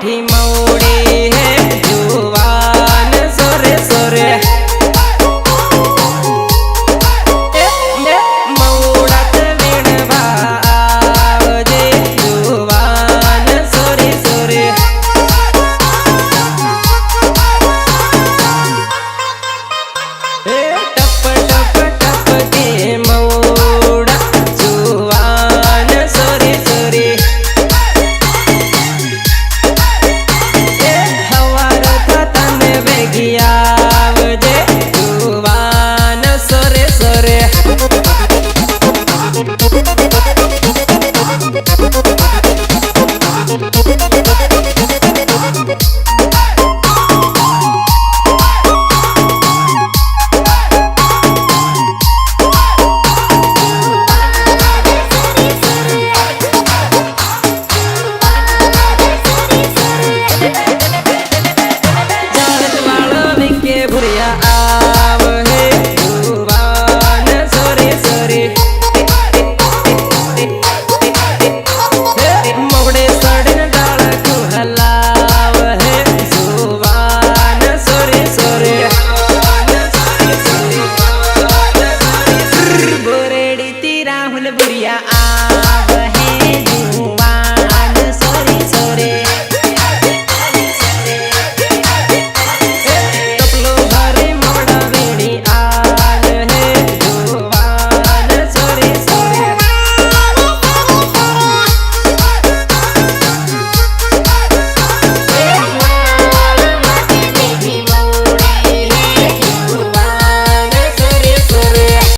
मीठी मौड़ी है जुवान सोरे सोरे मौड़ात वीणवा आवजे जुवान सोरे सोरे टप टप टप के मौड़ा जुवान सोरे सोरे हवार थताने वेगी आवजे जुवान सोरे सोरे भुरिया आव है जुवान सोरे सोरे मोगड़े